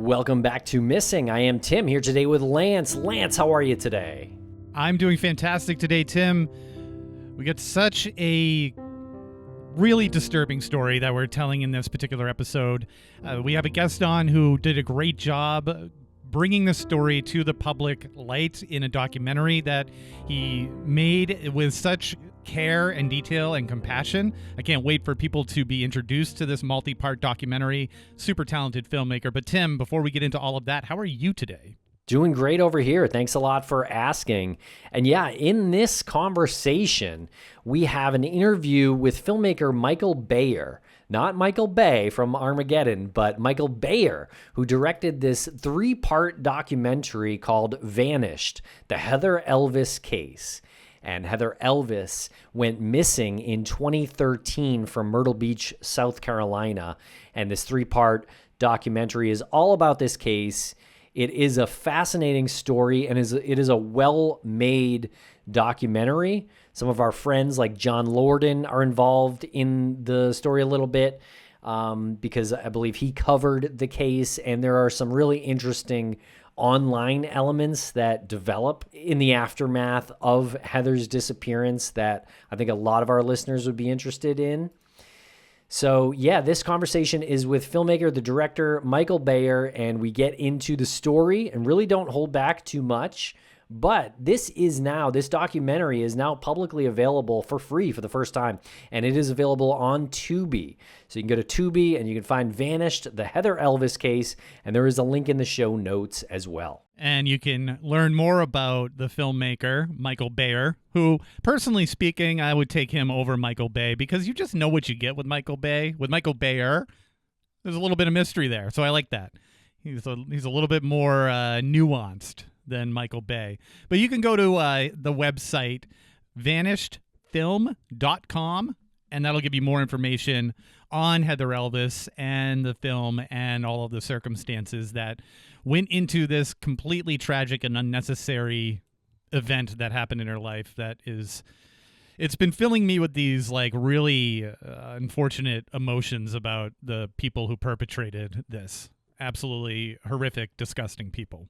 Welcome back to Missing. I am Tim here today with Lance. Lance, how are you today? I'm doing fantastic today, Tim. We got such a really disturbing story that we're telling in this particular episode. We have a guest on who did a great job bringing the story to the public light in a documentary that he made with such care and detail and compassion. I can't wait for people to be introduced to this multi-part documentary. Super talented filmmaker. But Tim, before we get into all of that, how are you today? Doing great over here. Thanks a lot for asking. And yeah, in this conversation, we have an interview with filmmaker Michael Beyer. Not Michael Bay from Armageddon, but Michael Beyer, who directed this 3-part documentary called Vanished, the Heather Elvis Case. And Heather Elvis went missing in 2013 from Myrtle Beach, South Carolina. And this 3-part documentary is all about this case. It is a fascinating story, and it is a well-made documentary. Some of our friends like John Lorden are involved in the story a little bit because I believe he covered the case, and there are some really interesting online elements that develop in the aftermath of Heather's disappearance that I think a lot of our listeners would be interested in. So yeah, this conversation is with filmmaker, the director, Michael Beyer, and we get into the story and really don't hold back too much. But this documentary is now publicly available for free for the first time, and it is available on Tubi. So you can go to Tubi and you can find Vanished, the Heather Elvis Case, and there is a link in the show notes as well. And you can learn more about the filmmaker, Michael Beyer, who, personally speaking, I would take him over Michael Bay because you just know what you get with Michael Bay. With Michael Beyer, there's a little bit of mystery there, so I like that. He's a little bit more nuanced than Michael Bay. But you can go to the website vanishedfilm.com, and that'll give you more information on Heather Elvis and the film and all of the circumstances that went into this completely tragic and unnecessary event that happened in her life. It's been filling me with these like really unfortunate emotions about the people who perpetrated this. Absolutely horrific, disgusting people.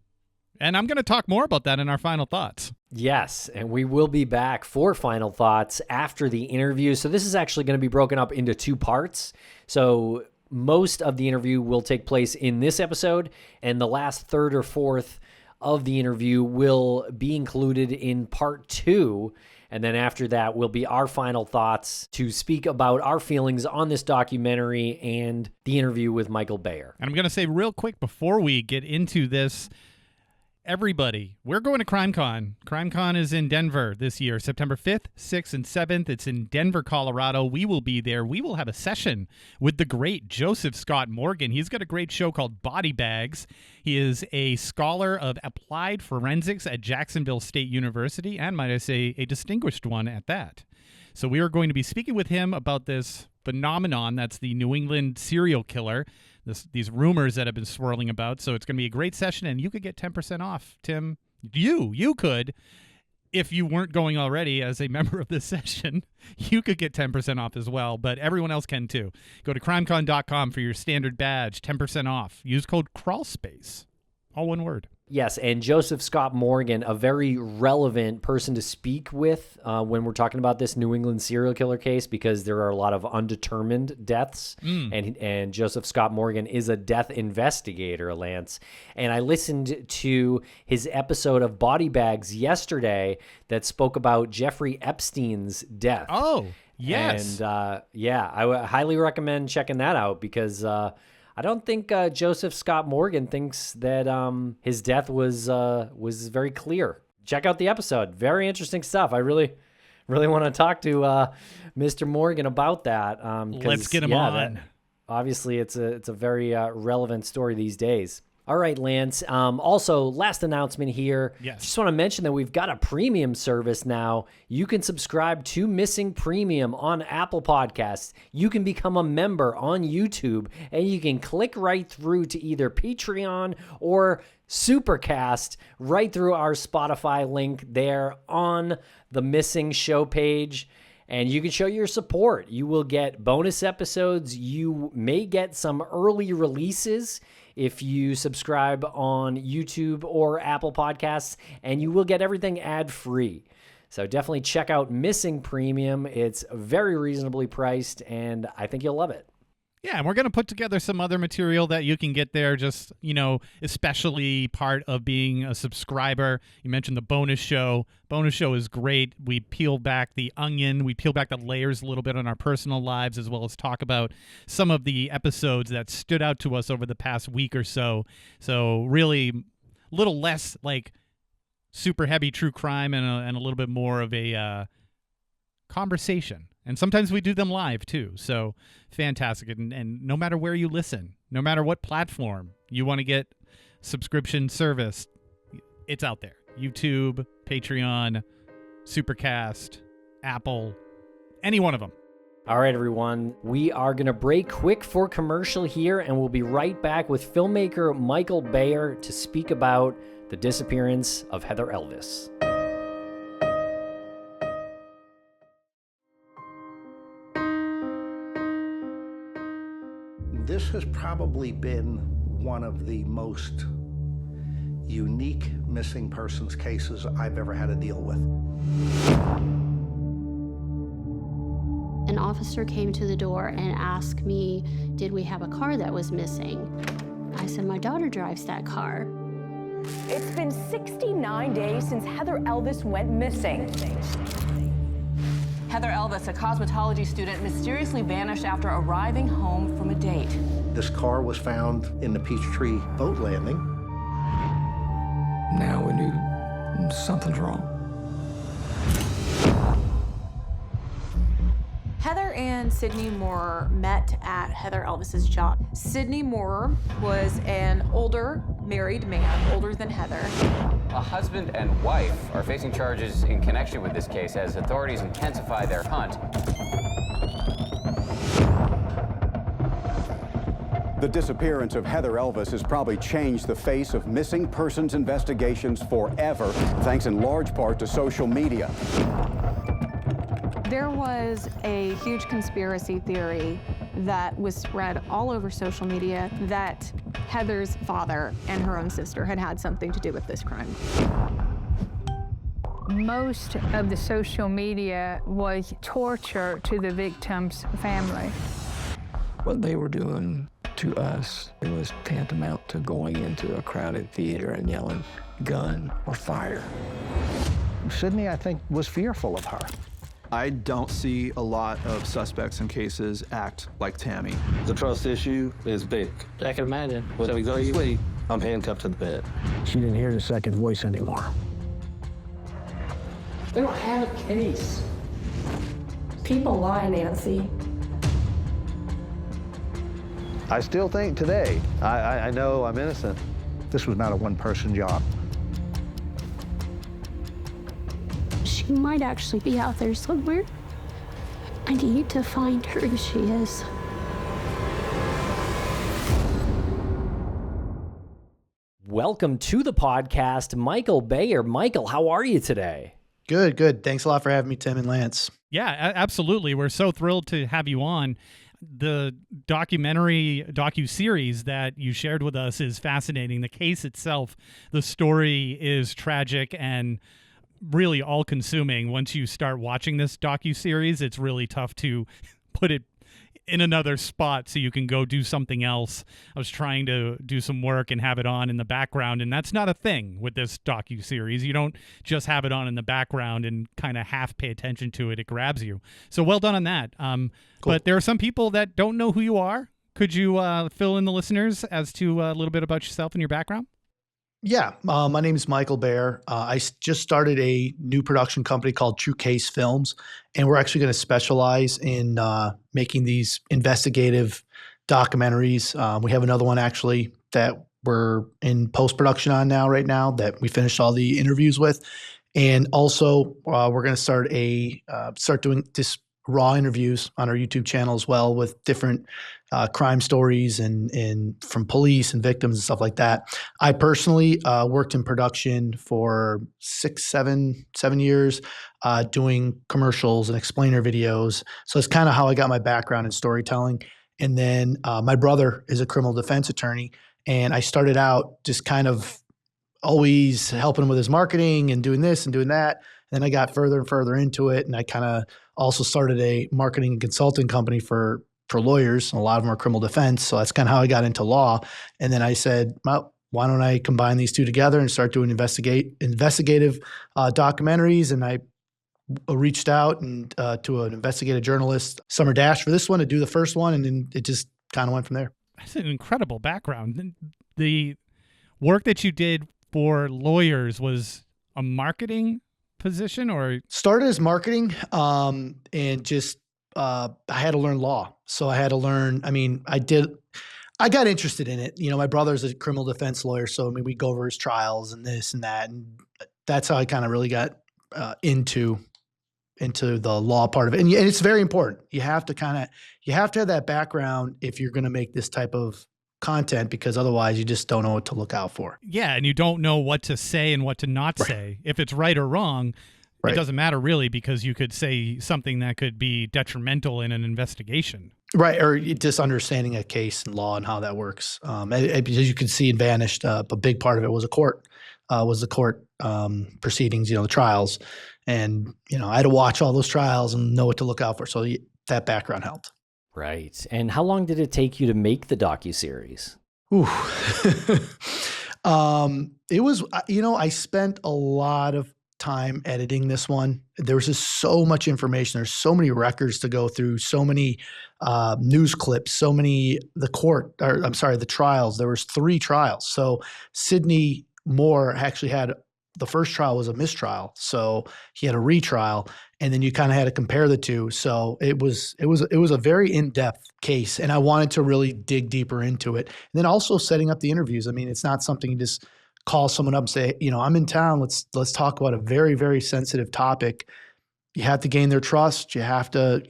And I'm going to talk more about that in our final thoughts. Yes, and we will be back for final thoughts after the interview. So this is actually going to be broken up into 2 parts. So most of the interview will take place in this episode, and the last third or fourth of the interview will be included in part 2. And then after that will be our final thoughts to speak about our feelings on this documentary and the interview with Michael Beyer. And I'm going to say real quick before we get into this, everybody, we're going to CrimeCon. CrimeCon is in Denver this year, September 5th, 6th, and 7th. It's in Denver, Colorado. We will be there. We will have a session with the great Joseph Scott Morgan. He's got a great show called Body Bags. He is a scholar of applied forensics at Jacksonville State University, and might I say, a distinguished one at that. So we are going to be speaking with him about this phenomenon that's the New England serial killer, these rumors that have been swirling about. So it's going to be a great session, and you could get 10% off, Tim. You could, if you weren't going already as a member of this session, you could get 10% off as well, but everyone else can too. Go to crimecon.com for your standard badge, 10% off. Use code Crawlspace, all one word. Yes, and Joseph Scott Morgan, a very relevant person to speak with when we're talking about this New England serial killer case, because there are a lot of undetermined deaths, and Joseph Scott Morgan is a death investigator, Lance. And I listened to his episode of Body Bags yesterday that spoke about Jeffrey Epstein's death. Oh, yes. And I would highly recommend checking that out because I don't think Joseph Scott Morgan thinks that his death was very clear. Check out the episode. Very interesting stuff. I really want to talk to Mr. Morgan about that. Let's get him on. Obviously, it's a very relevant story these days. All right, Lance. Also, last announcement here. Yes. Just want to mention that we've got a premium service now. You can subscribe to Missing Premium on Apple Podcasts. You can become a member on YouTube, and you can click right through to either Patreon or Supercast right through our Spotify link there on the Missing show page. And you can show your support. You will get bonus episodes. You may get some early releases if you subscribe on YouTube or Apple Podcasts, and you will get everything ad-free. So definitely check out Missing Premium. It's very reasonably priced, and I think you'll love it. Yeah, and we're going to put together some other material that you can get there, just, especially part of being a subscriber. You mentioned the bonus show. Bonus show is great. We peel back the onion. We peel back the layers a little bit on our personal lives, as well as talk about some of the episodes that stood out to us over the past week or so. So really a little less like super heavy true crime and a little bit more of a conversation. And sometimes we do them live, too. So fantastic. And no matter where you listen, no matter what platform you want to get subscription service, it's out there. YouTube, Patreon, Supercast, Apple, any one of them. All right, everyone. We are going to break quick for commercial here, and we'll be right back with filmmaker Michael Beyer to speak about the disappearance of Heather Elvis. This has probably been one of the most unique missing persons cases I've ever had to deal with. An officer came to the door and asked me, did we have a car that was missing? I said, my daughter drives that car. It's been 69 days since Heather Elvis went missing. Heather Elvis, a cosmetology student, mysteriously vanished after arriving home from a date. This car was found in the Peachtree boat landing. Now we knew something's wrong. Heather and Sydney Moore met at Heather Elvis's job. Sydney Moore was an older married man, older than Heather. A husband and wife are facing charges in connection with this case as authorities intensify their hunt. The disappearance of Heather Elvis has probably changed the face of missing persons investigations forever, thanks in large part to social media. There was a huge conspiracy theory that was spread all over social media that Heather's father and her own sister had something to do with this crime. Most of the social media was torture to the victim's family. What they were doing to us, it was tantamount to going into a crowded theater and yelling, gun or fire. Sydney, I think, was fearful of her. I don't see a lot of suspects in cases act like Tammy. The trust issue is big. I can imagine. When we go to sleep, I'm handcuffed to the bed. She didn't hear the second voice anymore. We don't have a case. People lie, Nancy. I still think today, I know I'm innocent. This was not a one-person job. She might actually be out there somewhere. I need to find her if she is. Welcome to the podcast, Michael Beyer. Michael, how are you today? Good, good. Thanks a lot for having me, Tim and Lance. Yeah, absolutely. We're so thrilled to have you on. The docu-series that you shared with us is fascinating. The case itself, the story is tragic and really all-consuming. Once you start watching this docu-series, it's really tough to put it in another spot so you can go do something else. I was trying to do some work and have it on in the background, and that's not a thing with this docu-series. You don't just have it on in the background and kind of half pay attention to it. It grabs you. So well done on that. Cool. But there are some people that don't know who you are. Could you fill in the listeners as to a little bit about yourself and your background? Yeah, my name is Michael Beyer. I just started a new production company called True Case Films, and we're actually going to specialize in making these investigative documentaries. We have another one actually that we're in post-production on right now that we finished all the interviews with. And also we're going to start doing this raw interviews on our YouTube channel as well with different crime stories and from police and victims and stuff like that. I personally worked in production for 7 years doing commercials and explainer videos. So it's kind of how I got my background in storytelling. And then my brother is a criminal defense attorney, And I started out just kind of always helping him with his marketing and doing this and doing that. And then I got further and further into it. And I kind of also started a marketing and consulting company for lawyers. A lot of them are criminal defense. So that's kind of how I got into law. And then I said, well, why don't I combine these two together and start doing investigative documentaries? And I reached out and to an investigative journalist, Summer Dash, for this one to do the first one. And then it just kind of went from there. That's an incredible background. The work that you did for lawyers was a marketing position, or started as marketing, and just I had to learn law. So I had to learn. I mean, I got interested in it. My brother's a criminal defense lawyer, so we go over his trials and this and that, and that's how I kind of really got into the law part of it. And it's very important. You have to have that background if you're going to make this type of content, because otherwise you just don't know what to look out for. Yeah, and you don't know what to say and what to not say. If it's right or wrong, it doesn't matter really, because you could say something that could be detrimental in an investigation. Right, or just understanding a case and law and how that works. Because you can see in Vanished, a big part of it was the court proceedings, the trials. And, I had to watch all those trials and know what to look out for. So that background helped. Right. And how long did it take you to make the docuseries? Ooh. It was, I spent a lot of time editing this one. There was just so much information. There's so many records to go through, so many news clips, the trials. There was 3 trials. So Sidney Moore actually had, the first trial was a mistrial. So he had a retrial, and then you kind of had to compare the two. So it was a very in-depth case, and I wanted to really dig deeper into it. And then also setting up the interviews. I mean, it's not something you just call someone up and say, I'm in town. Let's talk about a very, very sensitive topic. You have to gain their trust. You have to,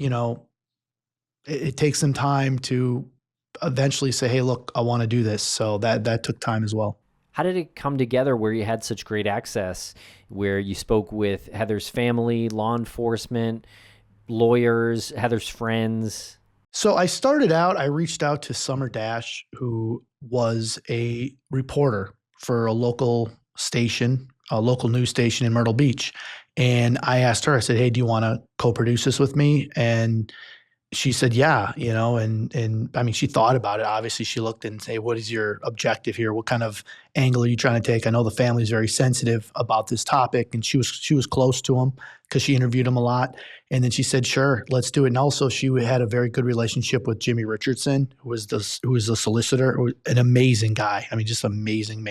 it takes some time to eventually say, hey, look, I want to do this. So that took time as well. How did it come together where you had such great access, where you spoke with Heather's family, law enforcement, lawyers, Heather's friends? So I reached out to Summer Dash, who was a reporter for a local news station in Myrtle Beach. And I asked her, I said, hey, do you want to co-produce this with me? And she said, yeah, and I mean, she thought about it. Obviously she looked and said, what is your objective here? What kind of angle are you trying to take? I know the family's very sensitive about this topic, and she was close to him because she interviewed him a lot. And then she said, sure, let's do it. And also she had a very good relationship with Jimmy Richardson, who was the solicitor, an amazing guy. I mean, just amazing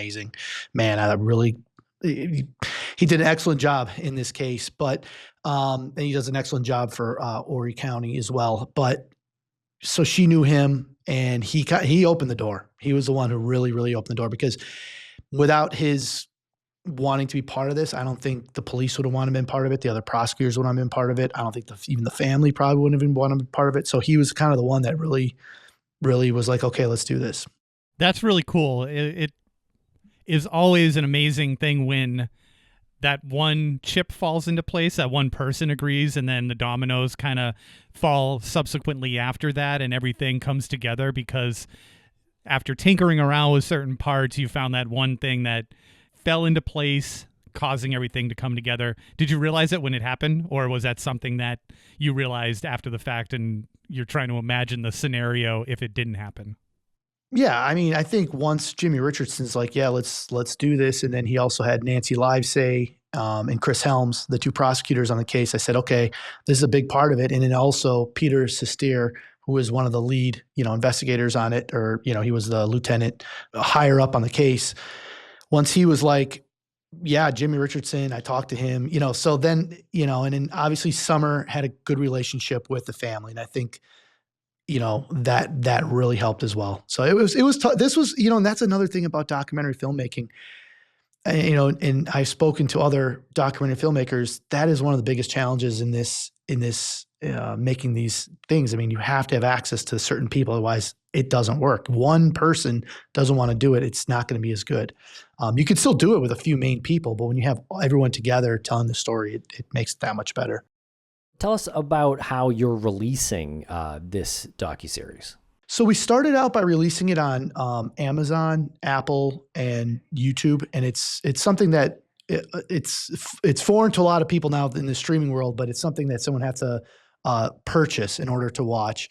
man. He did an excellent job in this case, but and he does an excellent job for Horry County as well. But so she knew him, and he opened the door. He was the one who really, really opened the door, because without his wanting to be part of this, I don't think the police would have wanted to be part of it. The other prosecutors would have been part of it. I don't think even the family probably wouldn't have been wanted to be part of it. So he was kind of the one that really, really was like, okay, let's do this. That's really cool. It is always an amazing thing when that one chip falls into place, that one person agrees, and then the dominoes kind of fall subsequently after that, and everything comes together, because after tinkering around with certain parts, you found that one thing that fell into place, causing everything to come together. Did you realize it when it happened, or was that something that you realized after the fact and you're trying to imagine the scenario if it didn't happen? Yeah, I mean, I think once Jimmy Richardson's like, yeah, let's do this, and then he also had Nancy Livesay and Chris Helms, the 2 prosecutors on the case. I said, okay, this is a big part of it. And then also Peter Sestier, who was one of the lead, investigators on it, or he was the lieutenant higher up on the case. Once he was like, yeah, Jimmy Richardson, I talked to him, so then, and then obviously Summer had a good relationship with the family, and I think that really helped as well. So it was this was, and that's another thing about documentary filmmaking. And I've spoken to other documentary filmmakers. That is one of the biggest challenges in this making these things. I mean, you have to have access to certain people, otherwise it doesn't work. One person doesn't want to do it, it's not going to be as good. You can still do it with a few main people, but when you have everyone together telling the story, it makes it that much better. Tell us about how you're releasing this docuseries. So we started out by releasing it on Amazon, Apple, and YouTube, and it's something that it's foreign to a lot of people now in the streaming world, but it's something that someone has to purchase in order to watch.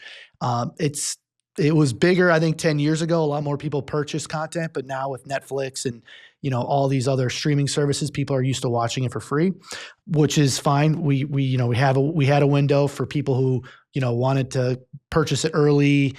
It was bigger, I think, 10 years ago. A lot more people purchase content, but now with Netflix and all these other streaming services, people are used to watching it for free, which is fine. We had a window for people who wanted to purchase it early,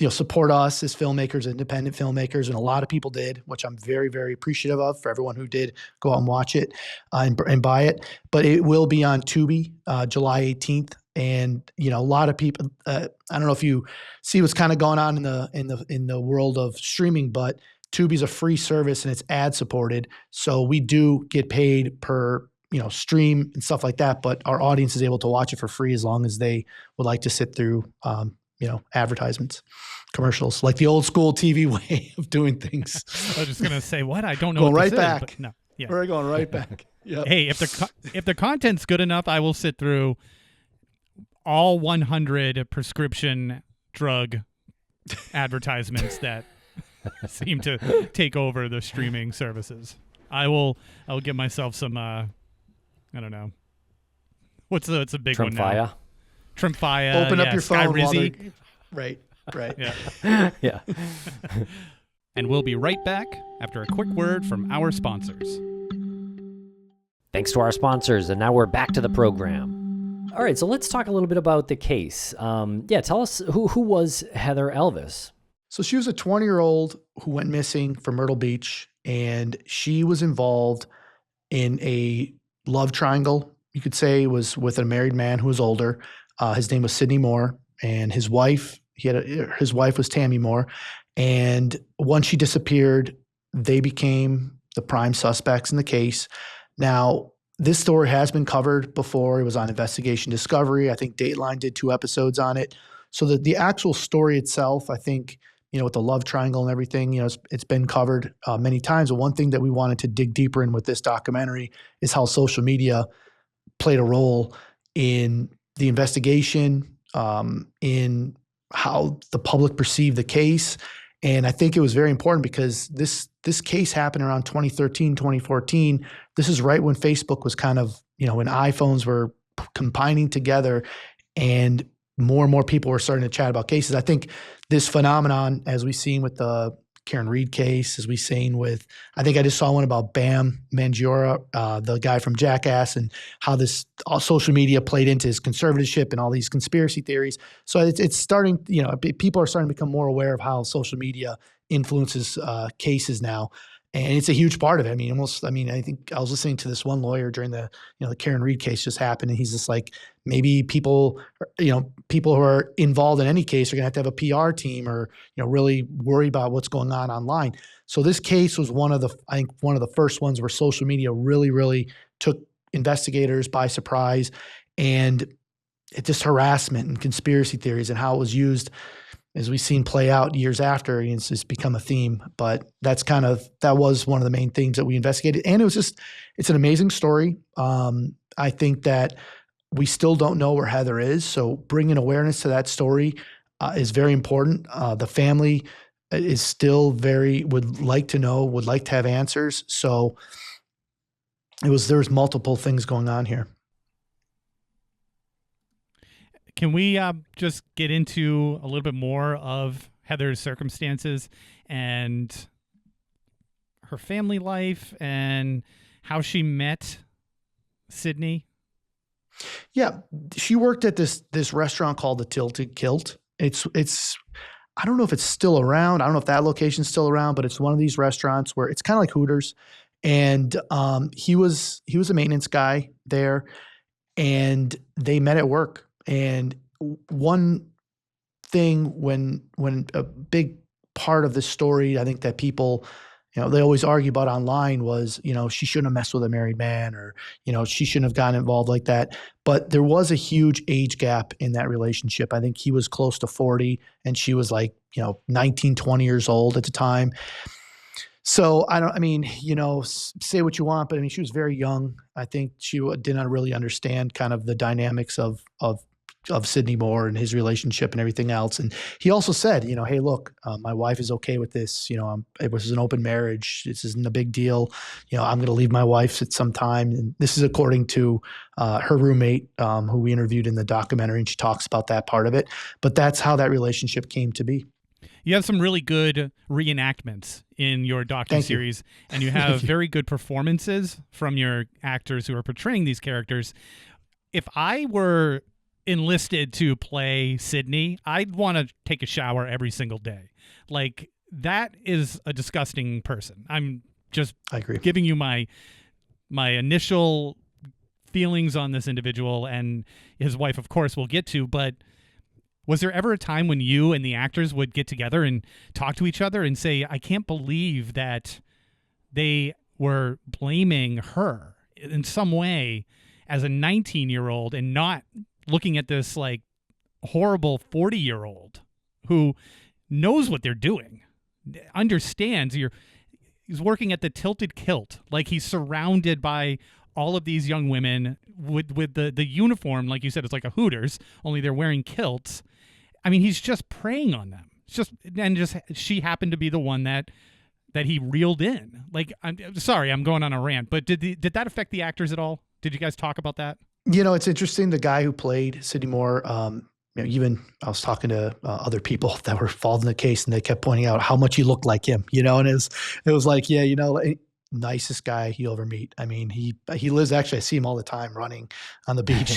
support us as filmmakers, independent filmmakers, and a lot of people did, which I'm very, very appreciative of for everyone who did go out and watch it and buy it. But it will be on Tubi, July 18th. And a lot of people, I don't know if you see what's kind of going on in the world of streaming, but Tubi's a free service and it's ad supported, so we do get paid per stream and stuff like that. But our audience is able to watch it for free as long as they would like to sit through advertisements, commercials, like the old school TV way of doing things. I was just gonna say what I don't know. Going what right this back. Is, but no, yeah, we're going right back. Yep. Hey, if the content's good enough, I will sit through all 100 prescription drug advertisements that seem to take over the streaming services. I'll give myself some I don't know. What's a big one now? Tremfya. Open up your phone while they're, Skyrizi. right. Yeah. Yeah. And we'll be right back after a quick word from our sponsors. Thanks to our sponsors, and now we're back to the program. All right, so let's talk a little bit about the case. Tell us who was Heather Elvis? So she was a 20-year-old who went missing from Myrtle Beach, and she was involved in a love triangle, you could say, was with a married man who was older. His name was Sidney Moore, and his wife was Tammy Moore. And once she disappeared, they became the prime suspects in the case. Now, this story has been covered before. It was on Investigation Discovery. I think Dateline did 2 episodes on it. So the actual story itself, I think, with the love triangle and everything, it's been covered many times. But one thing that we wanted to dig deeper in with this documentary is how social media played a role in the investigation, in how the public perceived the case. And I think it was very important because this case happened around 2013, 2014. This is right when Facebook was kind of, when iPhones were combining together and more people were starting to chat about cases. I think this phenomenon, as we've seen with the Karen Reed case, as we've seen with, I think I just saw one about Bam Margera, the guy from Jackass, and how this social media played into his conservatorship and all these conspiracy theories. So it's starting, people are starting to become more aware of how social media influences cases now. And it's a huge part of it. I think I was listening to this one lawyer during the Karen Reed case just happened, and he's just like, maybe people who are involved in any case are gonna have to have a PR team or, really worry about what's going on online. So this case was one of the first ones where social media really, really took investigators by surprise, and it just harassment and conspiracy theories and how it was used, as we've seen play out years after, it's become a theme. But that was one of the main things that we investigated. And it's an amazing story. I think that we still don't know where Heather is. So bringing awareness to that story is very important. The family is still would like to know, would like to have answers. So there's multiple things going on here. Can we just get into a little bit more of Heather's circumstances and her family life and how she met Sidney? Yeah, she worked at this restaurant called the Tilted Kilt. It's I don't know if it's still around. I don't know if that location's still around, but it's one of these restaurants where it's kind of like Hooters. And he was a maintenance guy there, and they met at work. And one thing when a big part of the story, I think that people, they always argue about online was, she shouldn't have messed with a married man, or, she shouldn't have gotten involved like that. But there was a huge age gap in that relationship. I think he was close to 40 and she was like, 19, 20 years old at the time. So say what you want, but she was very young. I think she did not really understand kind of the dynamics of of Sydney Moore and his relationship and everything else. And he also said, hey, look, my wife is okay with this. It was an open marriage. This isn't a big deal. I'm going to leave my wife at some time. And this is according to her roommate, who we interviewed in the documentary, and she talks about that part of it. But that's how that relationship came to be. You have some really good reenactments in your docuseries, and you have very good performances from your actors who are portraying these characters. If I were enlisted to play Sydney, I'd want to take a shower every single day. Like, that is a disgusting person. I'm just giving you my initial feelings on this individual, and his wife, of course, we'll get to, but was there ever a time when you and the actors would get together and talk to each other and say, I can't believe that they were blaming her in some way as a 19-year-old and not looking at this like horrible 40-year-old who knows what they're doing, understands he's working at the Tilted Kilt, like he's surrounded by all of these young women with the uniform, like you said, it's like a Hooters, only they're wearing kilts. I mean, he's just preying on them. She happened to be the one that he reeled in. Like, I'm sorry, I'm going on a rant, but did that affect the actors at all? Did you guys talk about that? It's interesting. The guy who played Sydney Moore, even I was talking to other people that were involved in the case, and they kept pointing out how much he looked like him, and it was like, nicest guy you ever meet. I mean, he lives, actually, I see him all the time running on the beach.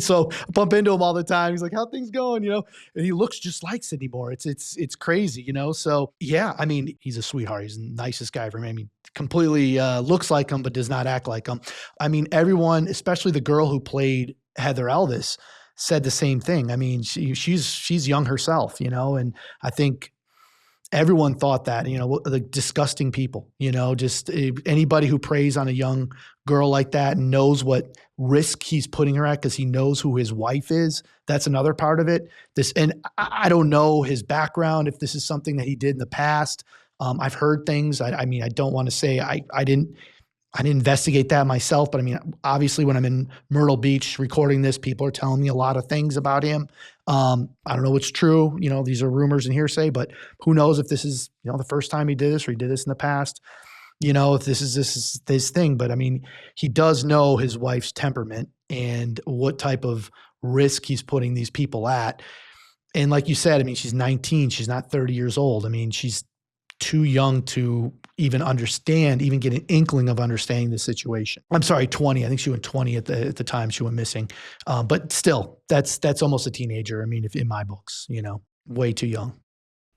So I bump into him all the time. He's like, how things going, and he looks just like Sydney Moore. It's crazy, so yeah, I mean, he's a sweetheart. He's the nicest guy for me. I mean, completely looks like him, but does not act like him. I mean, everyone, especially the girl who played Heather Elvis, said the same thing. I mean, she's young herself, and I think everyone thought that, the disgusting people, just anybody who preys on a young girl like that and knows what risk he's putting her at because he knows who his wife is. That's another part of it. And I don't know his background, if this is something that he did in the past. I've heard things. I mean, I don't want to say I didn't investigate that myself, but I mean, obviously when I'm in Myrtle Beach recording this, people are telling me a lot of things about him. I don't know what's true. These are rumors and hearsay, but who knows if this is, the first time he did this or he did this in the past, if this is his thing. But I mean, he does know his wife's temperament and what type of risk he's putting these people at. And like you said, I mean, she's 19, she's not 30 years old. I mean, she's too young to even understand, even get an inkling of understanding the situation. I'm sorry, 20. I think she went 20 at the time she went missing. But still, that's almost a teenager. I mean, if in my books, way too young.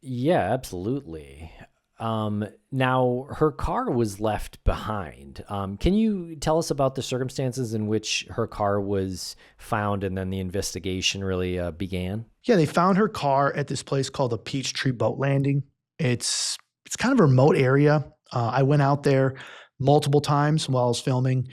Yeah, absolutely. Now, her car was left behind. Can you tell us about the circumstances in which her car was found and then the investigation really began? Yeah, they found her car at this place called the Peachtree Boat Landing. It's kind of a remote area. I went out there multiple times while I was filming.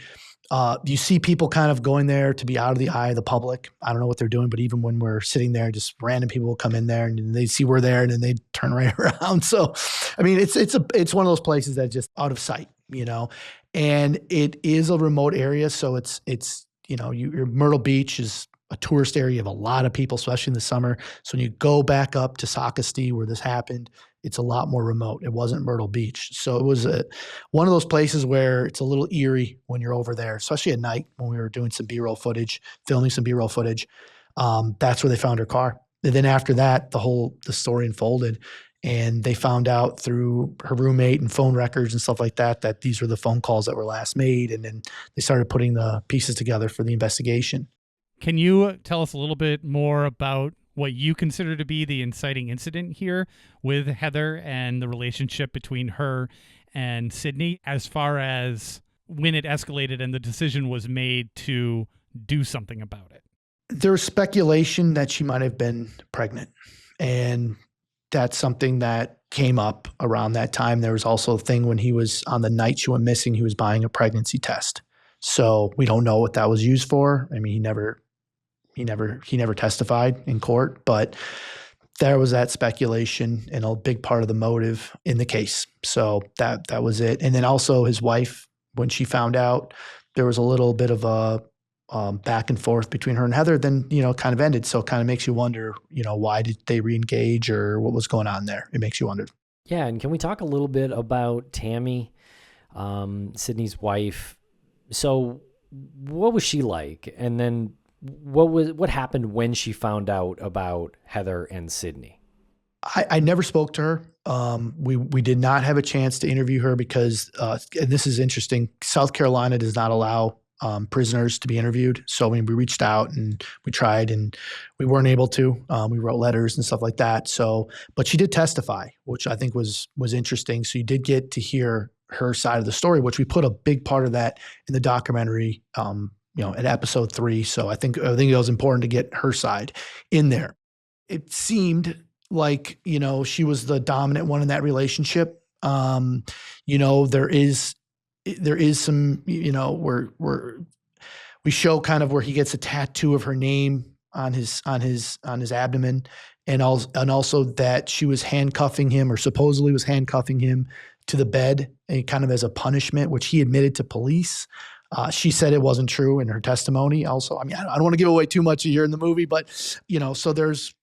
You see people kind of going there to be out of the eye of the public. I don't know what they're doing, but even when we're sitting there, just random people will come in there and they see we're there and then they turn right around. So, I mean, it's one of those places that's just out of sight, and it is a remote area. So it's your Myrtle Beach is a tourist area. You have a lot of people, especially in the summer. So when you go back up to Sockasty where this happened, it's a lot more remote. It wasn't Myrtle Beach. So it was one of those places where it's a little eerie when you're over there, especially at night when we were doing some B-roll footage, filming some B-roll footage. That's where they found her car. And then after that, the story unfolded, and they found out through her roommate and phone records and stuff like that these were the phone calls that were last made. And then they started putting the pieces together for the investigation. Can you tell us a little bit more about what you consider to be the inciting incident here with Heather and the relationship between her and Sydney, as far as when it escalated and the decision was made to do something about it? There's speculation that she might have been pregnant, and that's something that came up around that time. There was also a thing when he was on the night she went missing, he was buying a pregnancy test. So we don't know what that was used for. I mean, he never testified in court, but there was that speculation and a big part of the motive in the case. So that was it. And then also his wife, when she found out, there was a little bit of a back and forth between her and Heather, then, kind of ended. So it kind of makes you wonder, why did they reengage or what was going on there? It makes you wonder. Yeah. And can we talk a little bit about Tammy, Sydney's wife? So what was she like? And then what happened when she found out about Heather and Sydney? I never spoke to her. We did not have a chance to interview her because, and this is interesting, South Carolina does not allow prisoners to be interviewed. So we reached out and we tried and we weren't able to. We wrote letters and stuff like that. So, but she did testify, which I think was interesting. So you did get to hear her side of the story, which we put a big part of that in the documentary, at episode 3. So I think it was important to get her side in there. It seemed like, she was the dominant one in that relationship. There is some, where we show kind of where he gets a tattoo of her name on his abdomen, and also that she was handcuffing him, or supposedly was handcuffing him to the bed, and kind of as a punishment, which he admitted to police. She said it wasn't true in her testimony. Also, I don't want to give away too much here in the movie, but so there's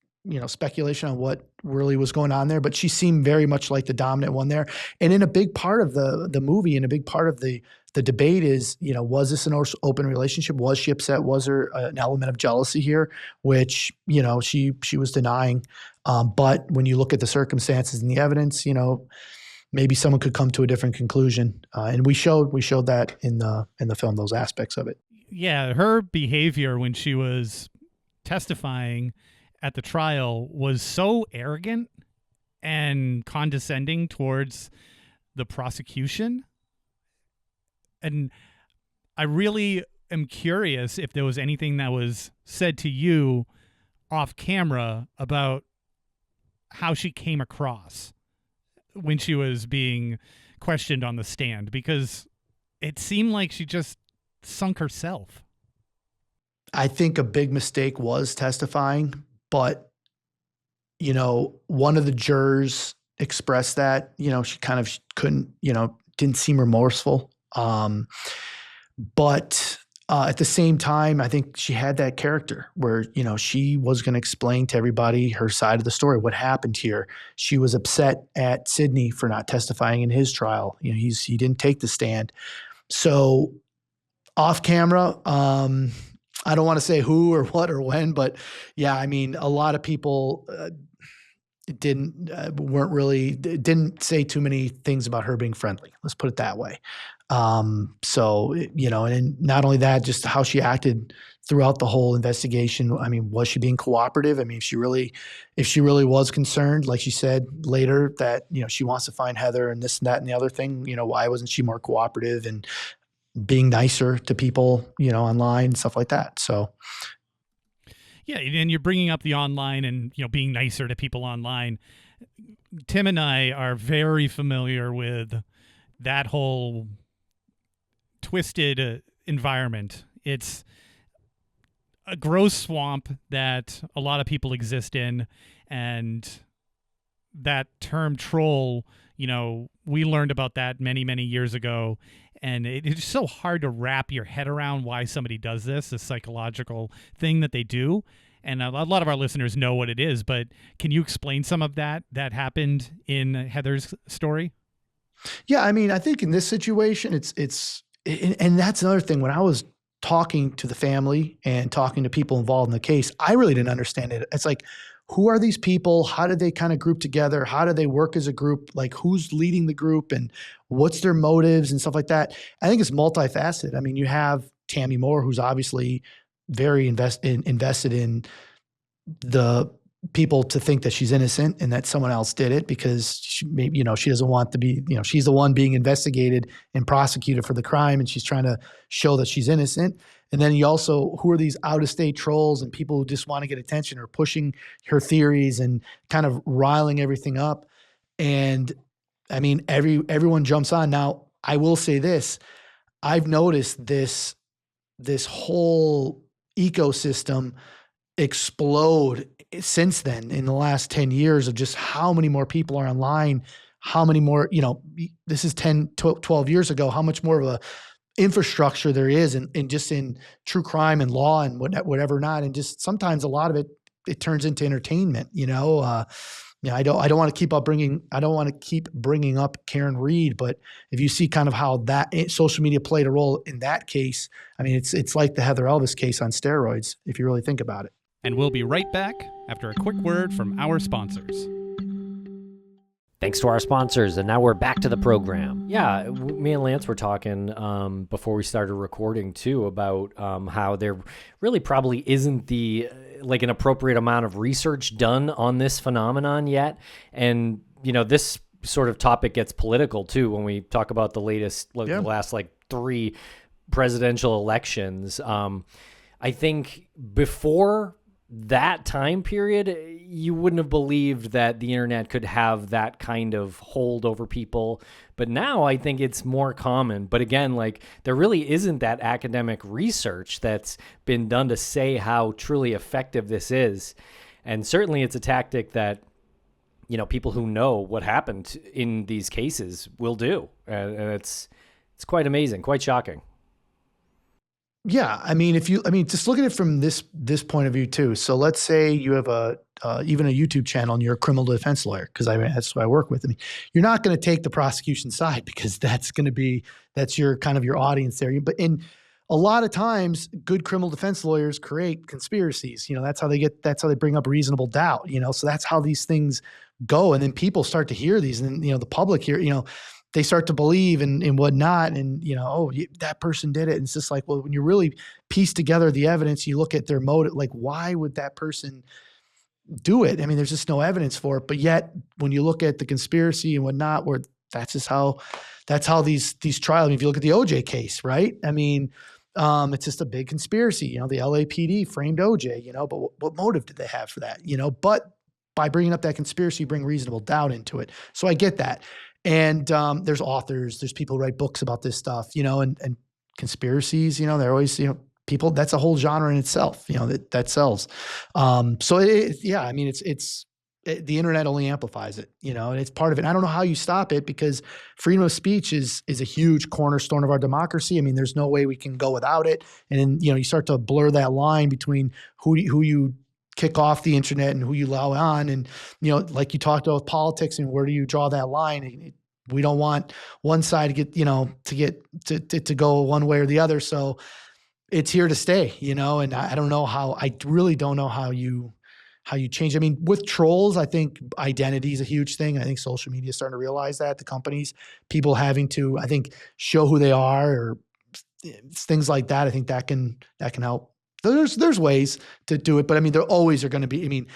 speculation on what really was going on there, but she seemed very much like the dominant one there. And in a big part of the movie, and a big part of the debate is, was this an open relationship? Was she upset? Was there an element of jealousy here? Which, she was denying. But when you look at the circumstances and the evidence, maybe someone could come to a different conclusion. And we showed that in the film, those aspects of it. Yeah. Her behavior when she was testifying at the trial was so arrogant and condescending towards the prosecution. And I really am curious if there was anything that was said to you off camera about how she came across when she was being questioned on the stand, because it seemed like she just sunk herself. I think a big mistake was testifying. But, one of the jurors expressed that, she kind of couldn't, didn't seem remorseful. But at the same time, I think she had that character where, she was going to explain to everybody her side of the story, what happened here. She was upset at Sydney for not testifying in his trial. He didn't take the stand. So off camera, I don't want to say who or what or when, but yeah, a lot of people didn't say too many things about her being friendly. Let's put it that way. So, and not only that, just how she acted throughout the whole investigation. Was she being cooperative? If she really was concerned, like she said later that, she wants to find Heather and this and that and the other thing, why wasn't she more cooperative and being nicer to people, online and stuff like that. So. Yeah. And you're bringing up the online and, being nicer to people online. Tim and I are very familiar with that whole twisted environment. It's a gross swamp that a lot of people exist in. And that term troll, we learned about that many, many years ago. And it's so hard to wrap your head around why somebody does this psychological thing that they do. And a lot of our listeners know what it is, but can you explain some of that happened in Heather's story? Yeah. I think in this situation, and that's another thing. When I was talking to the family and talking to people involved in the case, I really didn't understand it. It's like, who are these people? How did they kind of group together? How do they work as a group? Like, who's leading the group and what's their motives and stuff like that? I think it's multifaceted. You have Tammy Moore, who's obviously very invested in the people to think that she's innocent and that someone else did it because she doesn't want to be, she's the one being investigated and prosecuted for the crime, and she's trying to show that she's innocent. And then you also, who are these out-of-state trolls and people who just want to get attention or pushing her theories and kind of riling everything up. And everyone jumps on. Now, I will say this. I've noticed this whole ecosystem explode since then in the last 10 years of just how many more people are online, how many more, this is 10, 12 years ago, how much more of infrastructure there is in just in true crime and law and whatever not. And just sometimes a lot of it turns into entertainment, you know. I don't want to keep bringing up Karen Reed, but if you see kind of how that social media played a role in that case, I mean, it's like the Heather Elvis case on steroids, if you really think about it. And we'll be right back after a quick word from our sponsors. Thanks to our sponsors, and now we're back to the program. Yeah, me and Lance were talking before we started recording too about how there really probably isn't an appropriate amount of research done on this phenomenon yet, and this sort of topic gets political too when we talk about the last 3 presidential elections. I think before that time period, you wouldn't have believed that the internet could have that kind of hold over people. But now I think it's more common. But again, there really isn't that academic research that's been done to say how truly effective this is. And certainly it's a tactic that, people who know what happened in these cases will do. And it's quite amazing, quite shocking. Yeah, I mean, just look at it from this point of view too. So let's say you have even a YouTube channel and you're a criminal defense lawyer, because that's what I work with. I mean, you're not going to take the prosecution side because that's your kind of your audience there. But a lot of times, good criminal defense lawyers create conspiracies. That's how they bring up reasonable doubt. So that's how these things go, and then people start to hear these, and the public hear. They start to believe and whatnot, and that person did it. And it's just like, well, when you really piece together the evidence, you look at their motive, like why would that person do it? I mean, there's just no evidence for it. But yet, when you look at the conspiracy and whatnot, where that's how these trials. I mean, if you look at the OJ case, right? I mean, it's just a big conspiracy. The LAPD framed OJ. But what motive did they have for that? But by bringing up that conspiracy, you bring reasonable doubt into it. So I get that. And there's authors, there's people who write books about this stuff, and conspiracies, they're always, people, that's a whole genre in itself, that sells. So I mean, the internet only amplifies it, and it's part of it. And I don't know how you stop it, because freedom of speech is a huge cornerstone of our democracy. I mean, there's no way we can go without it. And then, you start to blur that line between who you kick off the internet and who you allow on. And, like you talked about with politics, and where do you draw that line? We don't want one side to go one way or the other. So it's here to stay, and I really don't know how you change. I mean, with trolls, I think identity is a huge thing. I think social media is starting to realize that, the companies, people having to, I think, show who they are, or things like that. I think that can help. There's ways to do it, but I mean, there always are going to be, I mean,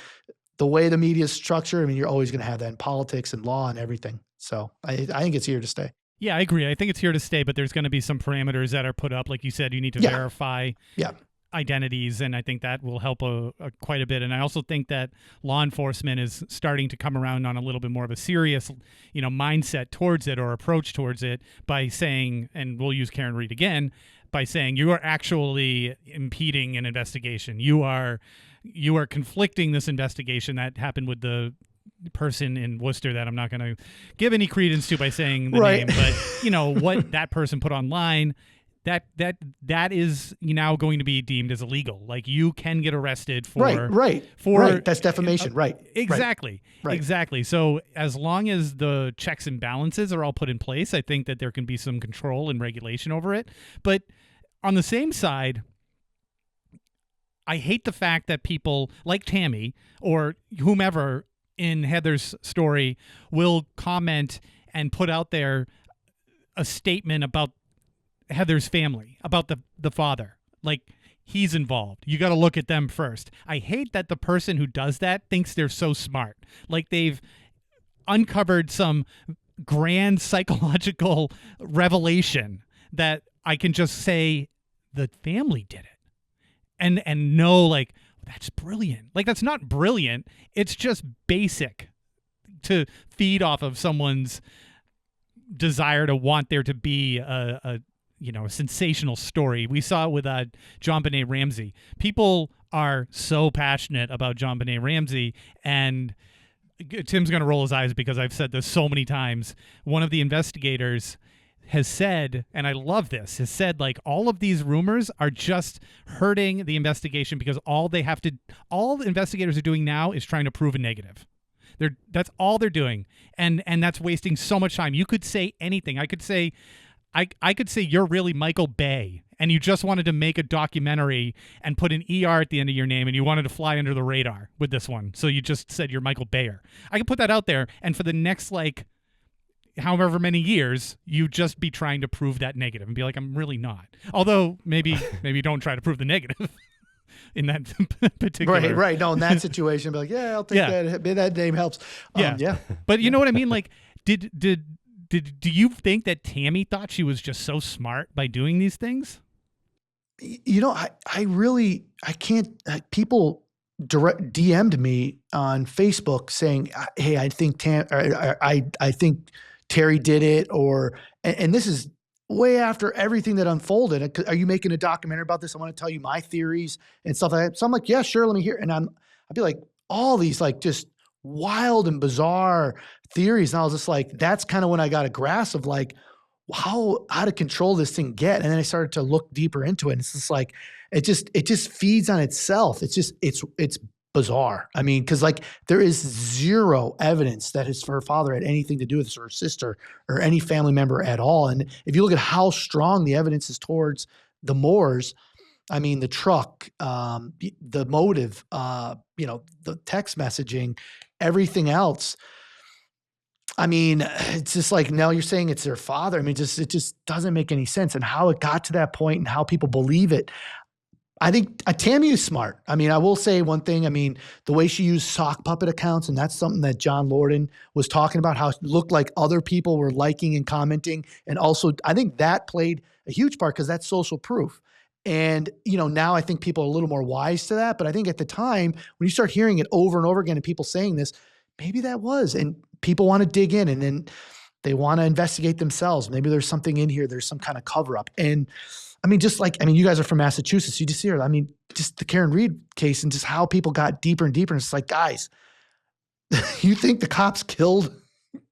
the way the media is structured, I mean, you're always going to have that in politics and law and everything. So I think it's here to stay. Yeah, I agree. I think it's here to stay, but there's going to be some parameters that are put up. Like you said, you need to verify identities, and I think that will help quite a bit. And I also think that law enforcement is starting to come around on a little bit more of a serious, mindset towards it, or approach towards it, by saying, and we'll use Karen Reed again, by saying you are actually impeding an investigation. You are conflicting this investigation that happened with the person in Worcester that I'm not going to give any credence to by saying the name, but what that person put online, that is now going to be deemed as illegal. Like, you can get arrested for that's defamation. Exactly. So as long as the checks and balances are all put in place, I think that there can be some control and regulation over it. But on the same side, I hate the fact that people like Tammy or whomever in Heather's story will comment and put out there a statement about Heather's family, about the father. Like, he's involved. You got to look at them first. I hate that the person who does that thinks they're so smart. Like, they've uncovered some grand psychological revelation that I can just say the family did it. And know, like, that's brilliant. Like, that's not brilliant. It's just basic to feed off of someone's desire to want there to be a sensational story. We saw it with JonBenet Ramsey. People are so passionate about JonBenet Ramsey, and Tim's going to roll his eyes because I've said this so many times. One of the investigators has said, and I love this, has said like all of these rumors are just hurting the investigation because all the investigators are doing now is trying to prove a negative. That's all they're doing. And that's wasting so much time. You could say anything. I could say you're really Michael Bay and you just wanted to make a documentary and put an ER at the end of your name and you wanted to fly under the radar with this one. So you just said you're Michael Bayer. I could put that out there, and for the next like however many years, you just be trying to prove that negative and be like, I'm really not. Although maybe don't try to prove the negative in that particular. Right. No, in that situation, be like, yeah, I'll take that. That name helps. Yeah. But you know what I mean? Like, do you think that Tammy thought she was just so smart by doing these things? You know, I can't. People direct DM'd me on Facebook saying, "Hey, I think I think Terry did it," and this is way after everything that unfolded. Are you making a documentary about this? I want to tell you my theories and stuff like that. So I'm like, yeah, sure, let me hear. And I'd be like, all these like just wild and bizarre theories. And I was just like, that's kind of when I got a grasp of like, how to control this thing get. And then I started to look deeper into it. And it's just like, it just feeds on itself. It's bizarre. I mean, cause like there is zero evidence that her father had anything to do with this, or her sister or any family member at all. And if you look at how strong the evidence is towards the Moores, I mean, the truck, the motive, the text messaging, everything else. I mean, it's just like, now you're saying it's their father. I mean, it just doesn't make any sense. And how it got to that point and how people believe it. I think Tammy is smart. I mean, I will say one thing. I mean, the way she used sock puppet accounts, and that's something that John Lorden was talking about, how it looked like other people were liking and commenting. And also, I think that played a huge part because that's social proof. And, now I think people are a little more wise to that. But I think at the time, when you start hearing it over and over again and people saying this, maybe that was. And people want to dig in and then they want to investigate themselves. Maybe there's something in here. There's some kind of cover up. And I mean, you guys are from Massachusetts. You just hear, I mean, just the Karen Reed case and just how people got deeper and deeper. And it's like, guys, you think the cops killed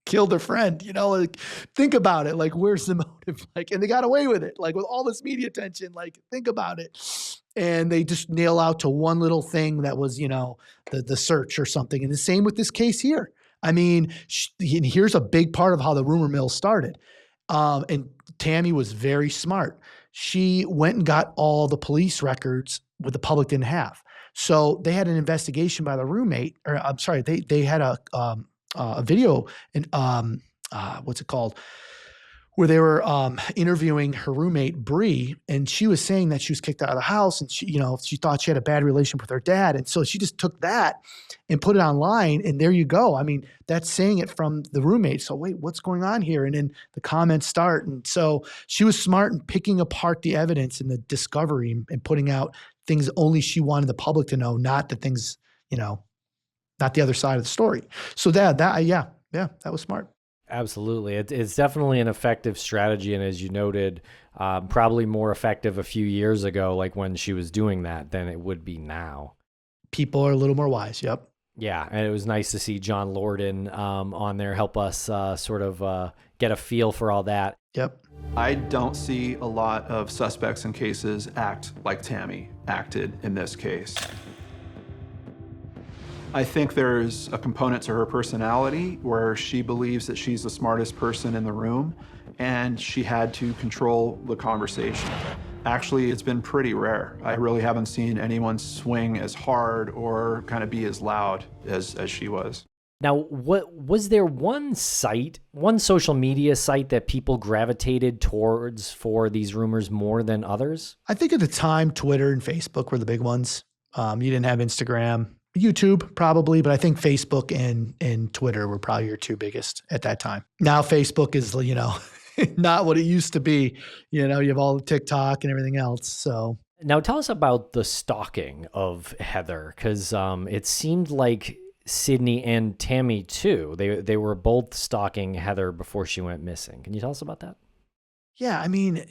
their friend, like, think about it. Like, where's the motive? Like, and they got away with it. Like, with all this media attention, like, think about it. And they just nail out to one little thing that was, the search or something. And the same with this case here. I mean, here's a big part of how the rumor mill started. And Tammy was very smart. She went and got all the police records what the public didn't have. So they had an investigation by the roommate, or I'm sorry, they had a video and what's it called? Where they were interviewing her roommate Bree, and she was saying that she was kicked out of the house, and she thought she had a bad relationship with her dad, and so she just took that and put it online, and there you go. I mean, that's saying it from the roommate. So wait, what's going on here? And then the comments start, and so she was smart in picking apart the evidence and the discovery and putting out things only she wanted the public to know, not the things not the other side of the story. So that was smart. Absolutely. It's definitely an effective strategy. And as you noted, probably more effective a few years ago, like when she was doing that, than it would be now. People are a little more wise. Yep. Yeah. And it was nice to see John Lorden on there help us sort of get a feel for all that. Yep. I don't see a lot of suspects in cases act like Tammy acted in this case. I think there's a component to her personality where she believes that she's the smartest person in the room, and she had to control the conversation. Actually, it's been pretty rare. I really haven't seen anyone swing as hard or kind of be as loud as she was. Now, what was there one social media site that people gravitated towards for these rumors more than others? I think at the time, Twitter and Facebook were the big ones. You didn't have Instagram. YouTube probably, but I think Facebook and Twitter were probably your two biggest at that time. Now Facebook is, not what it used to be. You have all the TikTok and everything else. So now tell us about the stalking of Heather, because it seemed like Sydney and Tammy too. They were both stalking Heather before she went missing. Can you tell us about that? Yeah, I mean,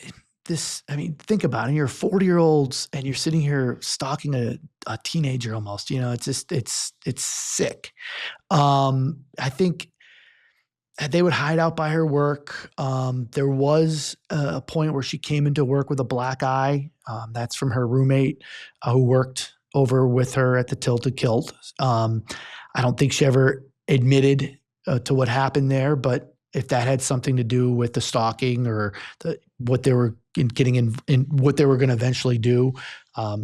think about it. You're 40-year-olds and you're sitting here stalking a teenager almost, it's just, it's sick. I think they would hide out by her work. There was a point where she came into work with a black eye. That's from her roommate who worked over with her at the Tilted Kilt. I don't think she ever admitted to what happened there, but if that had something to do with the stalking or what they were getting in what they were going to eventually do.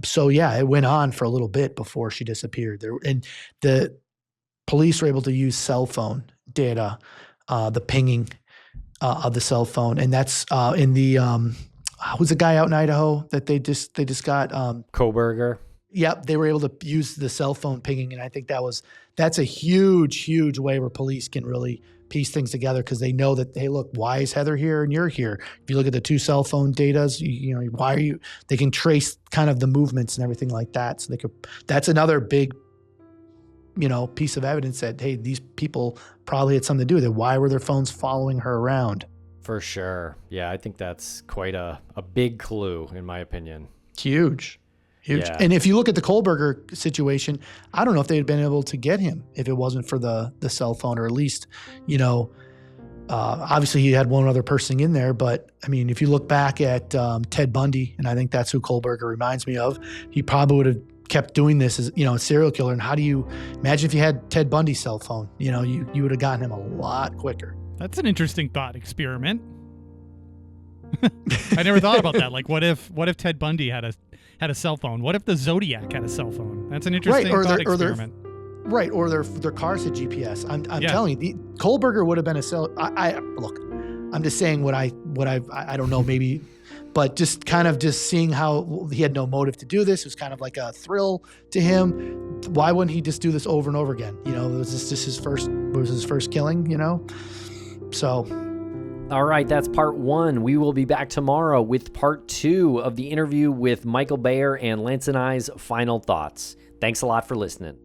So yeah, it went on for a little bit before she disappeared. And the police were able to use cell phone data, the pinging of the cell phone, and that's in the who's the guy out in Idaho that they just got Koberger. Yep, they were able to use the cell phone pinging, and I think that's a huge way where police can really piece things together because they know that, hey, look, why is Heather here and you're here? If you look at the two cell phone datas, you know, why are you? They can trace kind of the movements and everything like that. So that's another big, you know, piece of evidence that, hey, these people probably had something to do with it. Why were their phones following her around? For sure. Yeah, I think that's quite a big clue, in my opinion. Huge. Yeah. And if you look at the Kohlberger situation, I don't know if they'd been able to get him if it wasn't for the cell phone, or at least, you know, obviously he had one other person in there. But I mean, if you look back at Ted Bundy, and I think that's who Kohlberger reminds me of, he probably would have kept doing this as, you know, a serial killer. And how do you imagine if you had Ted Bundy's cell phone? You know, you would have gotten him a lot quicker. That's an interesting thought experiment. I never thought about that. Like, what if Ted Bundy had a cell phone? What if the Zodiac had a cell phone? That's an interesting thought experiment. Or their cars had GPS. I'm telling you, Kohlberger would have been a cell. Look, I'm just saying what I don't know, maybe, but just kind of just seeing how he had no motive to do this. It was kind of like a thrill to him. Why wouldn't he just do this over and over again? You know, was this just his first killing, you know? So. All right, that's part 1. We will be back tomorrow with part 2 of the interview with Michael Beyer and Lance and I's final thoughts. Thanks a lot for listening.